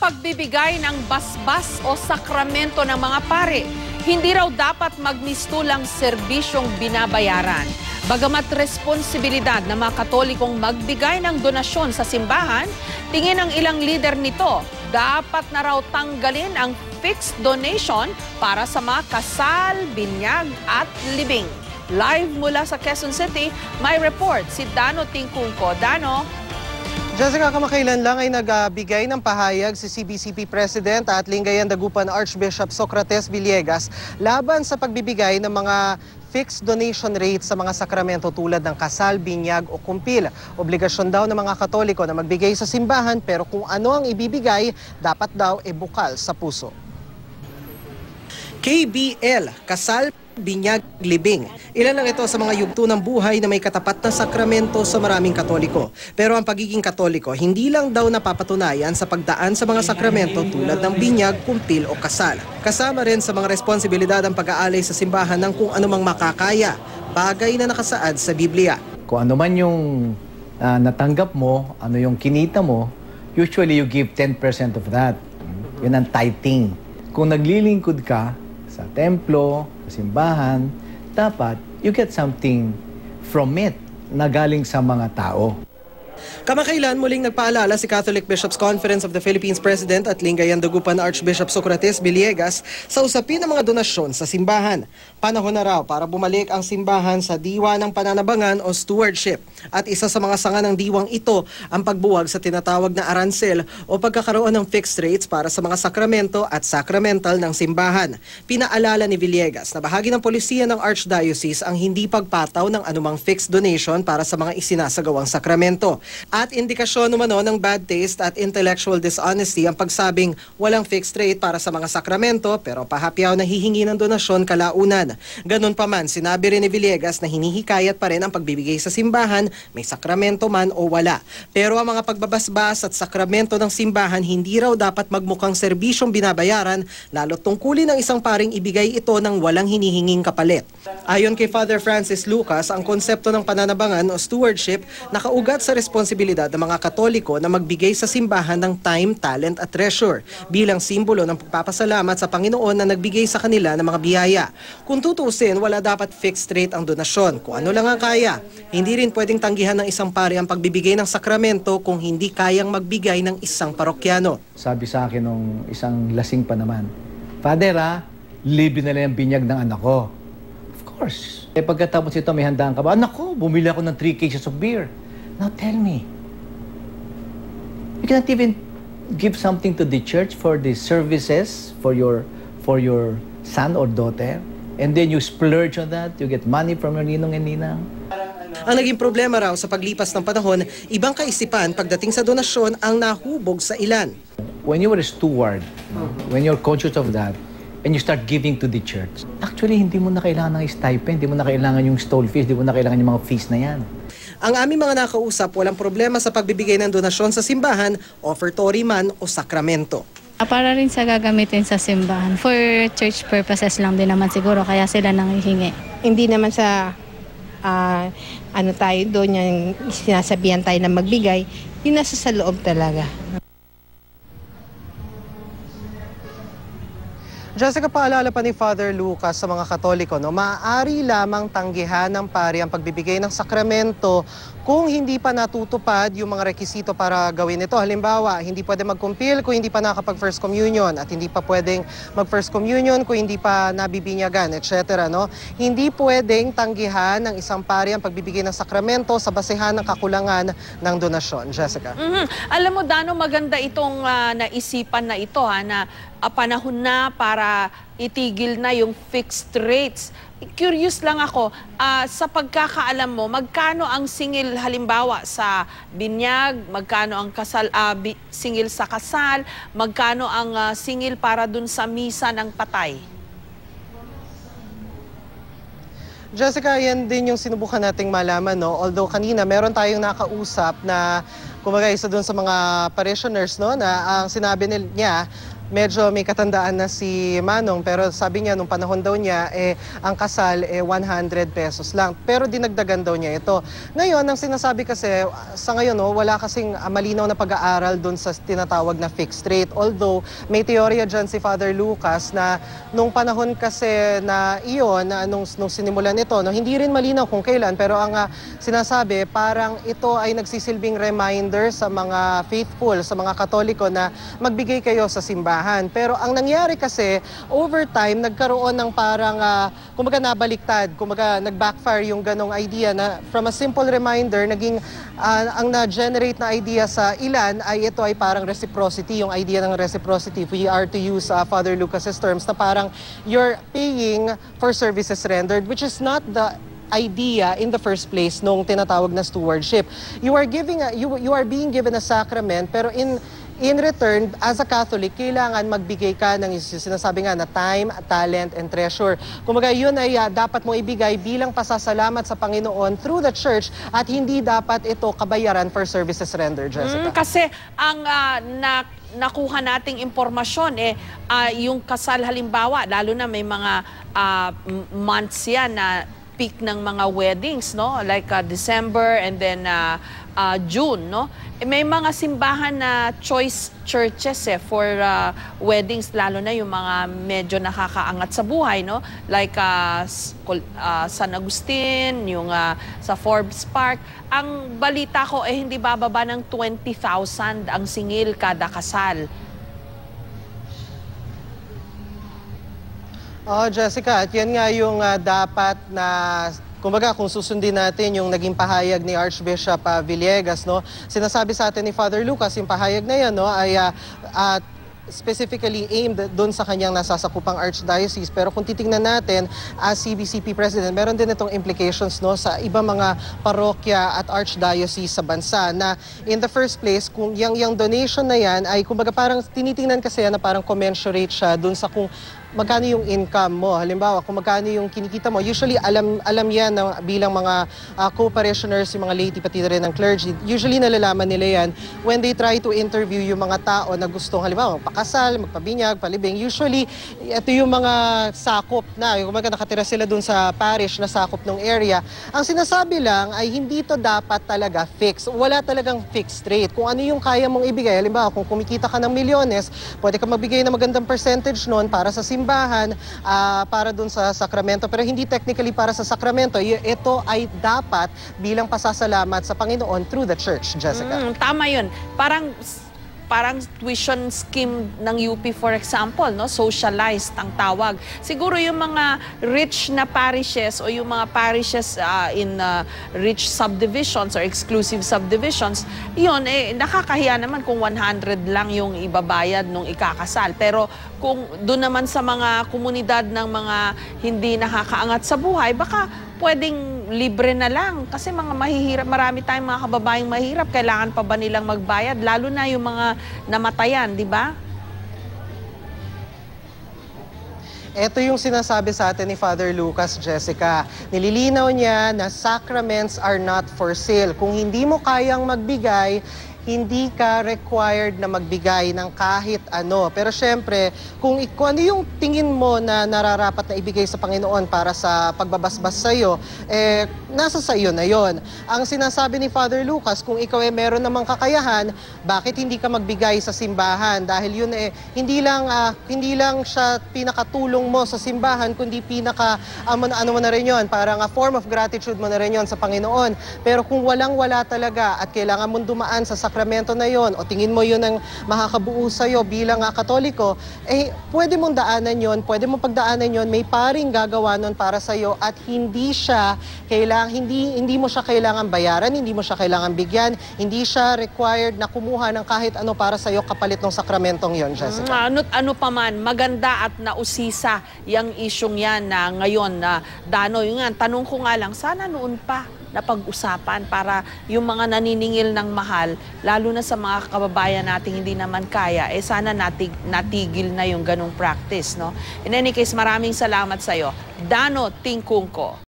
pagbibigay ng basbas o sakramento ng mga pare, hindi raw dapat magmistulang serbisyong binabayaran. Bagamat responsibilidad ng mga Katolikong magbigay ng donasyon sa simbahan, tingin ng ilang leader nito, dapat na raw tanggalin ang fixed donation para sa mga kasal, binyag at libing. Live mula sa Quezon City, may report si Dano Tingkungko. Dano? Jessica, kamakailan lang ay nagbigay ng pahayag si CBCP President at Lingayen Dagupan Archbishop Socrates Villegas laban sa pagbibigay ng mga fixed donation rates sa mga sakramento tulad ng kasal, binyag o kumpil. Obligasyon daw ng mga Katoliko na magbigay sa simbahan pero kung ano ang ibibigay, dapat daw bukal sa puso. KBL, kasal, binyag, libing. Ilan lang ito sa mga yugto ng buhay na may katapat na sakramento sa maraming Katoliko. Pero ang pagiging Katoliko, hindi lang daw napapatunayan sa pagdaan sa mga sakramento tulad ng binyag, kumpil o kasal. Kasama rin sa mga responsibilidad ang pag-aalay sa simbahan ng kung anumang makakaya, bagay na nakasaad sa Biblia. Kung ano man yung natanggap mo, ano yung kinita mo, usually you give 10% of that. Yun ang tithing. Kung naglilingkod ka sa templo, sa simbahan, dapat you get something from it na galing sa mga tao. Kamakailan muling nagpaalala si Catholic Bishops' Conference of the Philippines President at Lingayen Dagupan Archbishop Socrates Villegas sa usapin ng mga donasyon sa simbahan. Panahon na raw para bumalik ang simbahan sa diwa ng pananabangan o stewardship. At isa sa mga sanga ng diwang ito ang pagbuwag sa tinatawag na aransel o pagkakaroon ng fixed rates para sa mga sakramento at sacramental ng simbahan. Pinaalala ni Villegas na bahagi ng polisiya ng Archdiocese ang hindi pagpataw ng anumang fixed donation para sa mga isinasagawang sakramento. At indikasyon umano ng bad taste at intellectual dishonesty ang pagsabing walang fixed rate para sa mga sakramento pero pahapyaw na hihingi ng donasyon kalaunan. Ganun pa man, sinabi rin ni Villegas na hinihikayat pa rin ang pagbibigay sa simbahan, may sakramento man o wala. Pero ang mga pagbabasbas at sakramento ng simbahan hindi raw dapat magmukhang serbisyong binabayaran lalo tungkulin ng isang paring ibigay ito ng walang hinihinging kapalit. Ayon kay Father Francis Lucas, ang konsepto ng pananabangan o stewardship nakaugat sa responsibilidad ng mga Katoliko na magbigay sa simbahan ng time, talent at treasure bilang simbolo ng pagpapasalamat sa Panginoon na nagbigay sa kanila ng mga biyaya. Kung tutusin, wala dapat fixed rate ang donasyon. Kung ano lang ang kaya, hindi rin pwedeng tanggihan ng isang pari ang pagbibigay ng sakramento kung hindi kayang magbigay ng isang parokyano. Sabi sa akin nung isang lasing pa naman, Father, libre na lang ang binyag ng anak ko. Of course. Pagkatapos ito, may handaan ka ba? Anak ko, bumili ako ng 3 cases of beer. Now tell me, you cannot even give something to the church for the services for your son or daughter, and then you splurge on that, you get money from your ninong and ninang. Ang naging problema raw sa paglipas ng panahon, ibang kaisipan pagdating sa donasyon ang nahubog sa ilan. When you were a steward, when you're conscious of that, and you start giving to the church, actually hindi mo na kailangan ng stipend, hindi mo na kailangan yung stall fees, hindi mo na kailangan yung mga fees na yan. Ang aming mga nakausap, walang problema sa pagbibigay ng donasyon sa simbahan, offertory man o sakramento. Para rin sa gagamitin sa simbahan. For church purposes lang din naman siguro, kaya sila nanghihingi. Hindi naman sa ano tayo doon, yung sinasabihan tayo na magbigay, yung nasa sa loob talaga. Jessica, paalala pa ni Father Lucas sa mga Katoliko, maaari lamang tanggihan ng pari ang pagbibigay ng sakramento kung hindi pa natutupad yung mga rekisito para gawin ito. Halimbawa, hindi pwede magkumpil kung hindi pa nakapag-First Communion at hindi pa pwedeng mag-First Communion kung hindi pa nabibinyagan, etc. Hindi pwedeng tanggihan ng isang pari ang pagbibigay ng sakramento sa basehan ng kakulangan ng donasyon. Jessica? Alam mo, Dano, maganda itong naisipan na ito, na panahon na para itigil na yung fixed rates. Curious lang ako, sa pagkakaalam mo, magkano ang singil halimbawa sa binyag, magkano ang kasal, singil sa kasal, magkano ang singil para dun sa misa ng patay? Jessica, yan din yung sinubukan nating malaman, Although kanina meron tayong nakausap na kumbaga isa dun sa mga parishioners, na ang sinabi niya, medyo may katandaan na si Manong, pero sabi niya nung panahon daw niya ang kasal 100 pesos lang, pero dinagdagan daw niya ito. Ngayon ang sinasabi kasi sa ngayon wala kasing malinaw na pag-aaral doon sa tinatawag na fixed rate, although may teorya dyan si Father Lucas na nung panahon kasi na iyon nung sinimulan ito, hindi rin malinaw kung kailan, pero ang sinasabi parang ito ay nagsisilbing reminder sa mga faithful, sa mga Katoliko na magbigay kayo sa simbahan. Pero ang nangyari kasi, over time, nagkaroon ng parang, kumbaga nabaliktad, kumbaga nag-backfire yung ganong idea na from a simple reminder, naging ang na-generate na idea sa ilan ay ito ay parang reciprocity, yung idea ng reciprocity. If we are to use Father Lucas's terms, na parang you're paying for services rendered, which is not the idea in the first place nung tinatawag na stewardship. You are being given a sacrament, pero in return, as a Catholic, kailangan magbigay ka ng sinasabi nga na time, talent, and treasure. Kumbaga, yun ay dapat mo ibigay bilang pasasalamat sa Panginoon through the church at hindi dapat ito kabayaran for services rendered, Jessica. Kasi ang nakuha nating impormasyon, yung kasal halimbawa, lalo na may mga months yan na peak ng mga weddings, no? Like December and then June, no? May mga simbahan na choice churches for weddings, lalo na yung mga medyo nakakaangat sa buhay, no? Like San Agustin, yung sa Forbes Park. Ang balita ko hindi bababa ng 20,000 ang singil kada kasal. Jessica, at yan nga yung dapat na, kumbaga kung susundin natin yung naging pahayag ni Archbishop Villegas, no? Sinasabi sa atin ni Father Lucas, yung pahayag na yan, no, ay specifically aimed doon sa kanyang nasasakupang archdiocese. Pero kung titingnan natin as CBCP President, meron din itong implications, no, sa ibang mga parokya at archdiocese sa bansa na in the first place, kung yung donation na yan ay kumbaga parang tinitingnan kasi yan na parang commensurate siya doon sa kung magkano yung income mo. Halimbawa, kung magkano yung kinikita mo, usually alam yan na bilang mga co-parishioners, yung mga laity, pati rin ng clergy, usually nalalaman nila yan when they try to interview yung mga tao na gustong, halimbawa, magpakasal, magpabinyag, palibing. Usually, ito yung mga sakop na, yung mga nakatira sila dun sa parish na sakop ng area. Ang sinasabi lang ay hindi to dapat talaga fixed. Wala talagang fixed rate. Kung ano yung kaya mong ibigay, halimbawa, kung kumikita ka ng milyones, pwede ka magbigay ng magandang percentage nun para sa simbahan, para dun sa sakramento, pero hindi technically para sa sakramento. Ito ay dapat bilang pasasalamat sa Panginoon through the church, Jessica. Tama yun. Parang tuition scheme ng UP, for example, no? Socialized ang tawag. Siguro yung mga rich na parishes o yung mga parishes in rich subdivisions or exclusive subdivisions, yun, nakakahiya naman kung 100 lang yung ibabayad nung ikakasal. Pero kung doon naman sa mga komunidad ng mga hindi nakakaangat sa buhay, baka pwedeng libre na lang. Kasi mga mahihirap, marami tayong mga kababayang mahirap, kailangan pa ba nilang magbayad? Lalo na yung mga namatayan, di ba? Ito yung sinasabi sa atin ni Father Lucas, Jessica. Nililinaw niya na sacraments are not for sale. Kung hindi mo kayang magbigay, hindi ka required na magbigay ng kahit ano. Pero syempre, kung ano yung tingin mo na nararapat na ibigay sa Panginoon para sa pagbabasbas sa iyo, nasa sa iyo na yon. Ang sinasabi ni Father Lucas, kung ikaw meron namang kakayahan, bakit hindi ka magbigay sa simbahan? Dahil yun hindi lang siya pinakatulong mo sa simbahan, kundi ano mo na rin yun, parang a form of gratitude mo na rin yun sa Panginoon. Pero kung walang-wala talaga at kailangan mong dumaan sa sakramento na yon o tingin mo yun ang makakabuo sa'yo bilang Katoliko, pwede mong daanan yon, pwede mong pagdaanan yon, may paring gagawa nun para sa'yo at hindi mo siya kailangan bayaran, hindi mo siya kailangan bigyan, hindi siya required na kumuha ng kahit ano para sa'yo kapalit ng sakramentong yon, Jessica. Ano pa man, maganda at nausisa yung isyong yan na ngayon na Dano. Yung nga, tanong ko nga lang, sana noon pa na pag-usapan para yung mga naniningil ng mahal, lalo na sa mga kababayan nating hindi naman kaya, sana natigil na yung ganong practice, no? In any case, maraming salamat sa'yo. Dano Tingkungko.